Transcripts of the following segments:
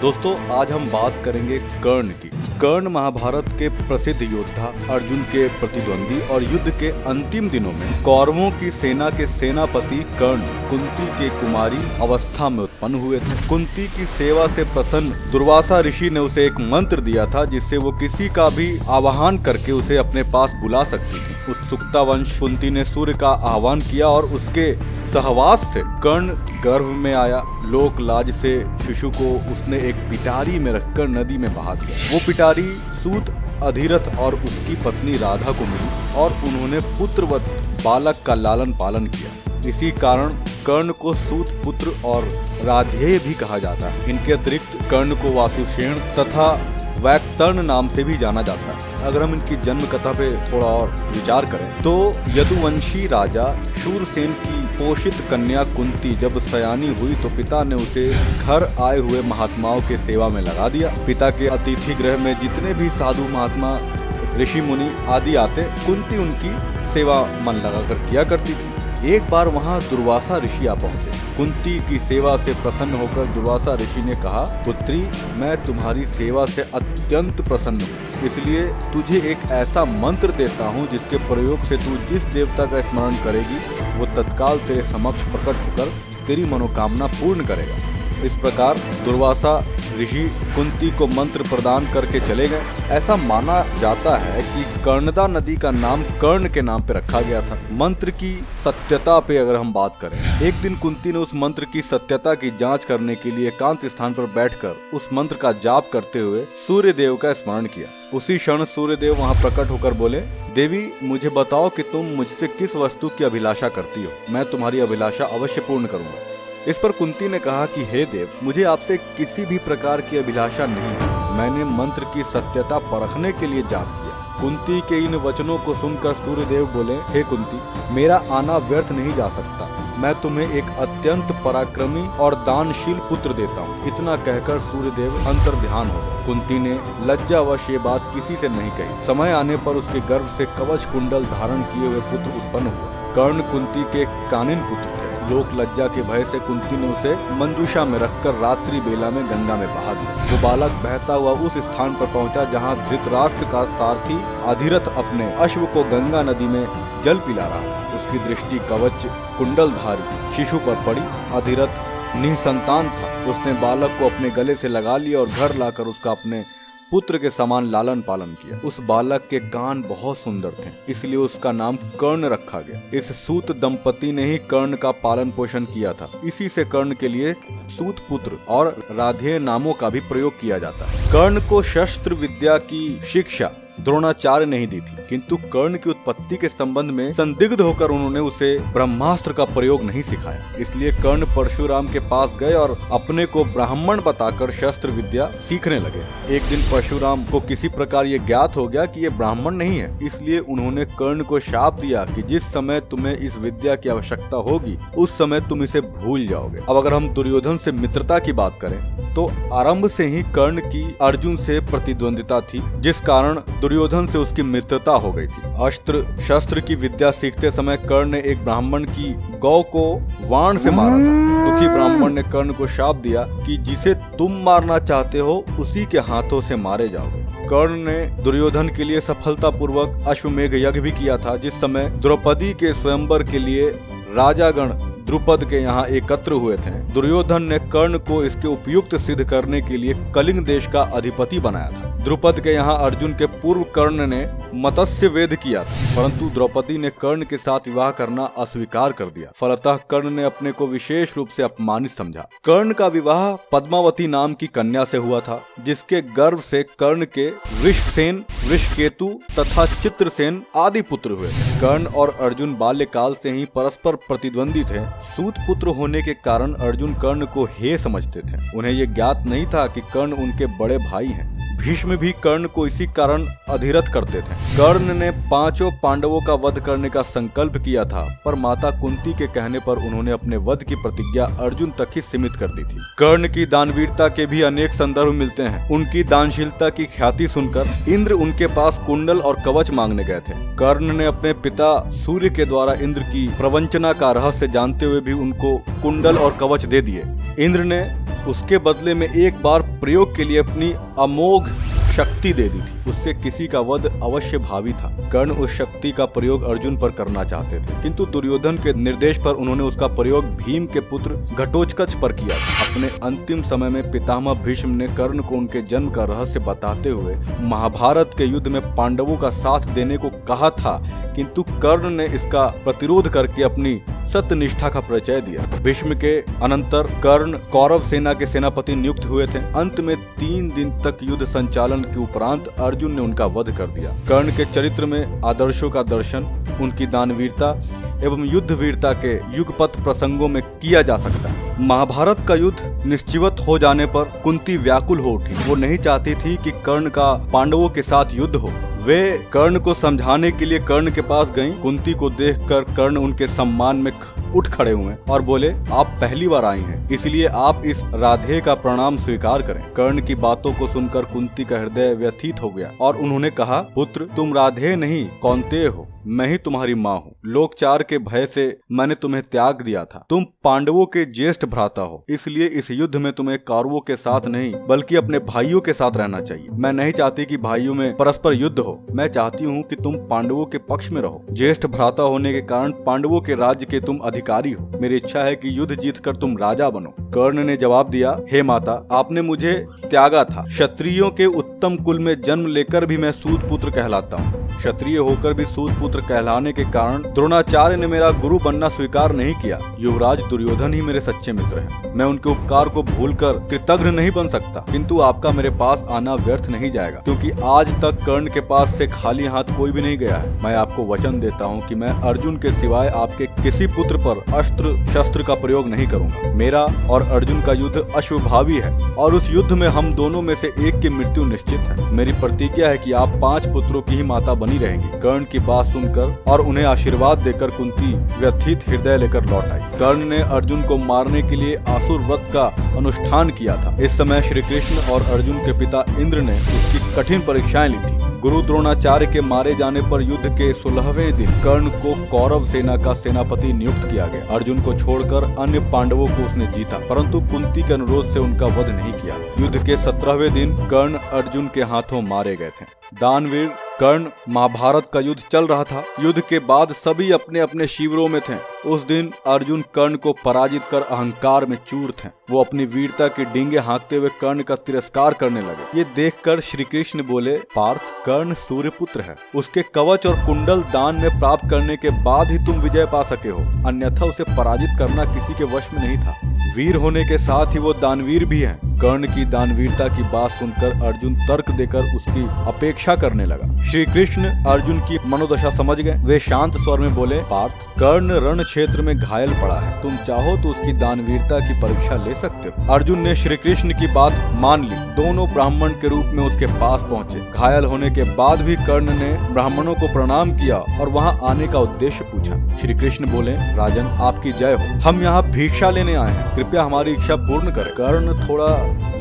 दोस्तों आज हम बात करेंगे कर्ण की। कर्ण महाभारत के प्रसिद्ध योद्धा, अर्जुन के प्रतिद्वंदी और युद्ध के अंतिम दिनों में कौरवों की सेना के सेनापति कर्ण कुंती के कुमारी अवस्था में उत्पन्न हुए थे। कुंती की सेवा से प्रसन्न दुर्वासा ऋषि ने उसे एक मंत्र दिया था जिससे वो किसी का भी आवाहन करके उसे अपने पास बुला सकती थी। उत्सुकतावंश कुंती ने सूर्य का आह्वान किया और उसके सहवास से कर्ण गर्भ में आया। लोक लाज से शिशु को उसने एक पिटारी में रखकर नदी में बहा दिया। वो पिटारी सूत अधिरथ और उसकी पत्नी राधा को मिली और उन्होंने पुत्रवत बालक का लालन पालन किया। इसी कारण कर्ण को सूत पुत्र और राधेय भी कहा जाता है। इनके अतिरिक्त कर्ण को वासुसेन तथा वैतरण नाम से भी जाना जाता है। अगर हम इनकी जन्म कथा पे थोड़ा और विचार करें तो यदुवंशी राजा शूरसेन की पोषित कन्या कुंती जब सयानी हुई तो पिता ने उसे घर आए हुए महात्माओं के सेवा में लगा दिया। पिता के अतिथि गृह में जितने भी साधु महात्मा ऋषि मुनि आदि आते, कुंती उनकी सेवा मन लगाकर किया करती थी। एक बार वहाँ दुर्वासा ऋषि आ पहुँचे। कुंती की सेवा से प्रसन्न होकर दुर्वासा ऋषि ने कहा, पुत्री मैं तुम्हारी सेवा से अत्यंत प्रसन्न हूँ, इसलिए तुझे एक ऐसा मंत्र देता हूँ जिसके प्रयोग से तू जिस देवता का स्मरण करेगी वो तत्काल तेरे समक्ष प्रकट होकर तेरी मनोकामना पूर्ण करेगा। इस प्रकार दुर्वासा ऋषि कुंती को मंत्र प्रदान करके चले गए। ऐसा माना जाता है कि कर्णदा नदी का नाम कर्ण के नाम पे रखा गया था। मंत्र की सत्यता पे अगर हम बात करें, एक दिन कुंती ने उस मंत्र की सत्यता की जांच करने के लिए एकांत स्थान पर बैठकर उस मंत्र का जाप करते हुए सूर्य देव का स्मरण किया। उसी क्षण सूर्य देव वहाँ प्रकट होकर बोले, देवी मुझे बताओ कि तुम मुझसे किस वस्तु की अभिलाषा करती हो, मैं तुम्हारी अभिलाषा अवश्य पूर्ण करूंगा। इस पर कुंती ने कहा कि हे देव, मुझे आपसे किसी भी प्रकार की अभिलाषा नहीं है, मैंने मंत्र की सत्यता परखने के लिए जाप किया। कुंती के इन वचनों को सुनकर सूर्यदेव बोले, हे कुंती, मेरा आना व्यर्थ नहीं जा सकता, मैं तुम्हें एक अत्यंत पराक्रमी और दानशील पुत्र देता हूँ। इतना कहकर सूर्यदेव अंतर्ध्यान हो गए। कुंती ने लज्जावश ये बात किसी से नहीं कही। समय आने पर उसके गर्भ से कवच कुंडल धारण किए हुए पुत्र उत्पन्न हुआ। कर्ण कुंती के कानिन पुत्र थे। लोक लज्जा के भय से कुंती ने उसे मंजूषा में रखकर रात्रि बेला में गंगा में बहा दिया। वो बालक बहता हुआ उस स्थान पर पहुंचा जहां धृतराष्ट्र का सारथी अधिरथ अपने अश्व को गंगा नदी में जल पिला रहा था। उसकी दृष्टि कवच कुंडलधारी शिशु पर पड़ी। अधिरथ निसंतान था। उसने बालक को अपने गले से लगा लिया और घर लाकर उसका अपने पुत्र के समान लालन पालन किया। उस बालक के कान बहुत सुंदर थे, इसलिए उसका नाम कर्ण रखा गया। इस सूत दंपति ने ही कर्ण का पालन पोषण किया था। इसी से कर्ण के लिए सूत पुत्र और राधेय नामों का भी प्रयोग किया जाता है। कर्ण को शस्त्र विद्या की शिक्षा द्रोणाचार्य नहीं दी थी, किंतु कर्ण की उत्पत्ति के संबंध में संदिग्ध होकर उन्होंने उसे ब्रह्मास्त्र का प्रयोग नहीं सिखाया। इसलिए कर्ण परशुराम के पास गए और अपने को ब्राह्मण बताकर शस्त्र विद्या सीखने लगे। एक दिन परशुराम को किसी प्रकार ये ज्ञात हो गया कि ये ब्राह्मण नहीं है, इसलिए उन्होंने कर्ण को शाप दिया कि जिस समय तुम्हें इस विद्या की आवश्यकता होगी उस समय तुम इसे भूल जाओगे। अब अगर हम दुर्योधन से मित्रता की बात करें तो आरंभ से ही कर्ण की अर्जुन से प्रतिद्वंदिता थी, जिस कारण दुर्योधन से उसकी मित्रता हो गई थी। अस्त्र शस्त्र की विद्या सीखते समय कर्ण ने एक ब्राह्मण की गौ को वाण से मारा था। दुखी ब्राह्मण ने कर्ण को शाप दिया कि जिसे तुम मारना चाहते हो उसी के हाथों से मारे जाओगे। कर्ण ने दुर्योधन के लिए सफलतापूर्वक अश्वमेघ यज्ञ भी किया था, जिस समय द्रौपदी के स्वयंवर के लिए राजागण द्रुपद के यहाँ एकत्र हुए थे। दुर्योधन ने कर्ण को इसके उपयुक्त सिद्ध करने के लिए कलिंग देश का अधिपति बनाया था। द्रुपद के यहाँ अर्जुन के पूर्व कर्ण ने मत्स्य वेद किया था, परंतु द्रौपदी ने कर्ण के साथ विवाह करना अस्वीकार कर दिया। फलतः कर्ण ने अपने को विशेष रूप से अपमानित समझा। कर्ण का विवाह पद्मावती नाम की कन्या से हुआ था, जिसके गर्भ से कर्ण के वृषसेन, वृषकेतु तथा चित्रसेन आदि पुत्र हुए। कर्ण और अर्जुन बाल्यकाल से ही परस्पर प्रतिद्वंदी थे। सूत पुत्र होने के कारण अर्जुन कर्ण को हेय समझते थे। उन्हें ये ज्ञात नहीं था कि कर्ण उनके बड़े भाई हैं। भीष्म भी कर्ण को इसी कारण अधिरथ करते थे। कर्ण ने 5 पांडवों का वध करने का संकल्प किया था, पर माता कुंती के कहने पर उन्होंने अपने वध की प्रतिज्ञा अर्जुन तक ही सीमित कर दी थी। कर्ण की दानवीरता के भी अनेक संदर्भ मिलते हैं। उनकी दानशीलता की ख्याति सुनकर इंद्र उनके पास कुंडल और कवच मांगने गए थे। कर्ण ने अपने पिता सूर्य के द्वारा इंद्र की प्रवंचना का रहस्य जानते हुए भी उनको कुंडल और कवच दे दिए। इंद्र ने उसके बदले में एक बार प्रयोग के लिए अपनी अमोघ शक्ति दे दी थी। उससे किसी का वध अवश्य भावी था। कर्ण उस शक्ति का प्रयोग अर्जुन पर करना चाहते थे, किंतु दुर्योधन के निर्देश पर उन्होंने उसका प्रयोग भीम के पुत्र घटोत्कच पर किया। अपने अंतिम समय में पितामह भीष्म ने कर्ण को उनके जन्म का रहस्य बताते हुए महाभारत के युद्ध में पांडवों का साथ देने को कहा था, किंतु कर्ण ने इसका प्रतिरोध करके अपनी सत्यनिष्ठा का परिचय दिया। भीष्म के अनंतर कर्ण कौरव सेना के सेनापति नियुक्त हुए थे। अंत में 3 दिन तक युद्ध संचालन के उपरांत अर्जुन ने उनका वध कर दिया। कर्ण के चरित्र में आदर्शों का दर्शन उनकी दानवीरता एवं युद्ध वीरता के युगपथ प्रसंगों में किया जा सकता है। महाभारत का युद्ध निश्चित हो जाने पर कुंती व्याकुल हो उठी। वो नहीं चाहती थी कि कर्ण का पांडवों के साथ युद्ध हो। वे कर्ण को समझाने के लिए कर्ण के पास गईं। कुंती को देखकर कर्ण उनके सम्मान में उठ खड़े हुए और बोले, आप पहली बार आई हैं, इसलिए आप इस राधे का प्रणाम स्वीकार करें। कर्ण की बातों को सुनकर कुंती का हृदय व्यथित हो गया और उन्होंने कहा, पुत्र तुम राधे नहीं कौन्तेय हो, मैं ही तुम्हारी माँ हूँ। लोकचार के भय से मैंने तुम्हें त्याग दिया था। तुम पांडवों के ज्येष्ठ भ्राता हो, इसलिए इस युद्ध में तुम्हें कौरवों के साथ नहीं बल्कि अपने भाइयों के साथ रहना चाहिए। मैं नहीं चाहती कि भाइयों में परस्पर युद्ध हो। मैं चाहती हूँ कि तुम पांडवों के पक्ष में रहो। ज्येष्ठ भ्राता होने के कारण पांडवों के राज्य के तुम अधिकारी हो। मेरी इच्छा है कि युद्ध जीतकर तुम राजा बनो। कर्ण ने जवाब दिया, हे माता, आपने मुझे त्यागा था। क्षत्रियों के उत्तम कुल में जन्म लेकर भी मैं सूत पुत्र कहलाता हूँ। क्षत्रिय होकर भी सूत पुत्र कहलाने के कारण द्रोणाचार्य ने मेरा गुरु बनना स्वीकार नहीं किया। युवराज दुर्योधन ही मेरे सच्चे मित्र हैं। मैं उनके उपकार को भूलकर कृतज्ञ नहीं बन सकता, किंतु आपका मेरे पास आना व्यर्थ नहीं जाएगा, क्योंकि आज तक कर्ण के पास से खाली हाथ कोई भी नहीं गया है। मैं आपको वचन देता हूँ कि मैं अर्जुन के सिवाय आपके किसी पुत्र पर अस्त्र शस्त्र का प्रयोग नहीं करूंगा। मेरा और अर्जुन का युद्ध अश्वभावी है और उस युद्ध में हम दोनों में से एक की मृत्यु निश्चित है। मेरी प्रतिज्ञा है कि आप 5 पुत्रों की ही माता बनी रहेंगी। कर्ण की बात सुनकर और उन्हें आशीर्वाद देकर कुंती व्यथित हृदय लेकर लौट आई। कर्ण ने अर्जुन को मारने के लिए आसुर व्रत का अनुष्ठान किया था। इस समय श्री कृष्ण और अर्जुन के पिता इंद्र ने उसकी कठिन परीक्षाएं ली थी। गुरु द्रोणाचार्य के मारे जाने पर युद्ध के 16वें दिन कर्ण को कौरव सेना का सेनापति नियुक्त किया गया। अर्जुन को छोड़कर अन्य पांडवों को उसने जीता, परंतु कुंती के अनुरोध से उनका वध नहीं किया। युद्ध के 17वें दिन कर्ण अर्जुन के हाथों मारे गए थे। दानवीर कर्ण महाभारत का युद्ध चल रहा था। युद्ध के बाद सभी अपने अपने शिविरों में थे। उस दिन अर्जुन कर्ण को पराजित कर अहंकार में चूर थे। वो अपनी वीरता की डींगे हाँकते हुए कर्ण का तिरस्कार करने लगे। ये देखकर श्री कृष्ण बोले, पार्थ, कर्ण सूर्यपुत्र है। उसके कवच और कुंडल दान में प्राप्त करने के बाद ही तुम विजय पा सके हो, अन्यथा उसे पराजित करना किसी के वश में नहीं था। वीर होने के साथ ही वो दानवीर भी है। कर्ण की दानवीरता की बात सुनकर अर्जुन तर्क देकर उसकी अपेक्षा करने लगा। श्री कृष्ण अर्जुन की मनोदशा समझ गए। वे शांत स्वर में बोले, पार्थ, कर्ण रण क्षेत्र में घायल पड़ा है। तुम चाहो तो उसकी दानवीरता की परीक्षा ले सकते हो। अर्जुन ने श्री कृष्ण की बात मान ली। दोनों ब्राह्मण के रूप में उसके पास पहुँचे। घायल होने के बाद भी कर्ण ने ब्राह्मणों को प्रणाम किया और वहाँ आने का उद्देश्य पूछा। श्री कृष्ण बोले, राजन, आपकी जय हो। हम यहाँ भिक्षा लेने आए हैं, कृपया हमारी इच्छा पूर्ण करें। कर्ण थोड़ा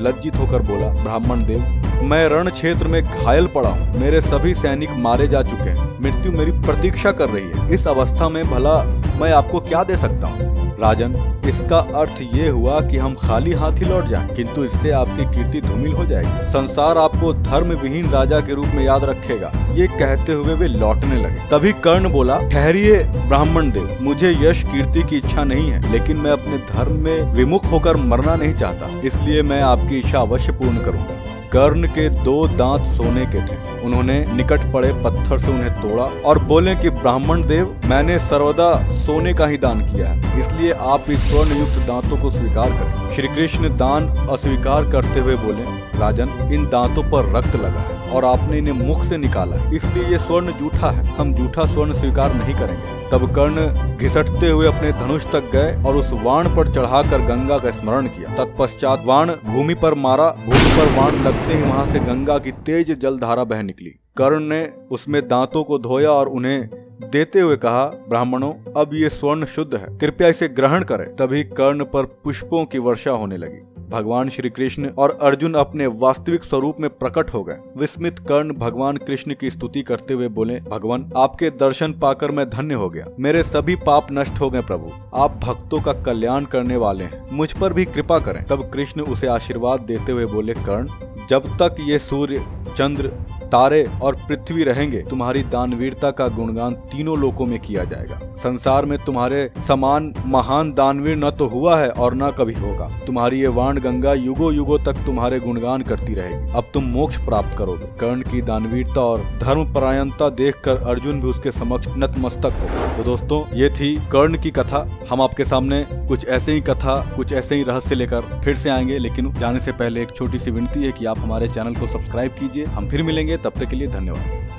लज्जित होकर बोला, ब्राह्मण देव, मैं रण क्षेत्र में घायल पड़ा हूँ। मेरे सभी सैनिक मारे जा चुके हैं। मृत्यु मेरी प्रतीक्षा कर रही है। इस अवस्था में भला मैं आपको क्या दे सकता हूँ? राजन, इसका अर्थ ये हुआ कि हम खाली हाथ ही लौट जाएं, किंतु इससे आपकी कीर्ति धूमिल हो जाएगी। संसार आपको धर्म विहीन राजा के रूप में याद रखेगा। ये कहते हुए वे लौटने लगे। तभी कर्ण बोला, ठहरिए ब्राह्मण देव, मुझे यश कीर्ति की इच्छा नहीं है, लेकिन मैं अपने धर्म में विमुख होकर मरना नहीं चाहता, इसलिए मैं आपकी इच्छा अवश्य पूर्ण करूंगा। कर्ण के 2 दांत सोने के थे। उन्होंने निकट पड़े पत्थर से उन्हें तोड़ा और बोले कि ब्राह्मण देव, मैंने सर्वदा सोने का ही दान किया है, इसलिए आप इस स्वर्ण युक्त दांतों को स्वीकार करें। श्री कृष्ण दान अस्वीकार करते हुए बोले, राजन, इन दांतों पर रक्त लगा है और आपने इन्हें मुख से निकाला है, इसलिए ये स्वर्ण जूठा है। हम जूठा स्वर्ण स्वीकार नहीं करेंगे। तब कर्ण घिसटते हुए अपने धनुष तक गए और उस वाण पर चढ़ाकर गंगा का स्मरण किया। तत्पश्चात वाण भूमि पर मारा। भूमि पर वाण लगते ही वहां से गंगा की तेज जलधारा बह निकली। कर्ण ने उसमें दांतों को धोया और उन्हें देते हुए कहा, ब्राह्मणों, अब ये स्वर्ण शुद्ध है, कृपया इसे ग्रहण करें। तभी कर्ण पर पुष्पों की वर्षा होने लगी। भगवान श्री कृष्ण और अर्जुन अपने वास्तविक स्वरूप में प्रकट हो गए। विस्मित कर्ण भगवान कृष्ण की स्तुति करते हुए बोले, भगवान आपके दर्शन पाकर मैं धन्य हो गया, मेरे सभी पाप नष्ट हो गए प्रभु, आप भक्तों का कल्याण करने वाले हैं, मुझ पर भी कृपा करें। तब कृष्ण उसे आशीर्वाद देते हुए बोले, कर्ण जब तक ये सूर्य, चंद्र, तारे और पृथ्वी रहेंगे तुम्हारी दानवीरता का गुणगान तीनों लोकों में किया जाएगा। संसार में तुम्हारे समान महान दानवीर न तो हुआ है और न कभी होगा। तुम्हारी ये वाण गंगा युगों युगों तक तुम्हारे गुणगान करती रहेगी। अब तुम मोक्ष प्राप्त करोगे। कर्ण की दानवीरता और धर्मपरायणता देखकर अर्जुन भी उसके समक्ष नतमस्तक हो। तो दोस्तों, ये थी कर्ण की कथा। हम आपके सामने कुछ ऐसे ही कथा, कुछ ऐसे ही रहस्य लेकर फिर से आएंगे, लेकिन जाने से पहले एक छोटी सी विनती है कि आप हमारे चैनल को सब्सक्राइब कीजिए। हम फिर मिलेंगे, तब तक के लिए धन्यवाद।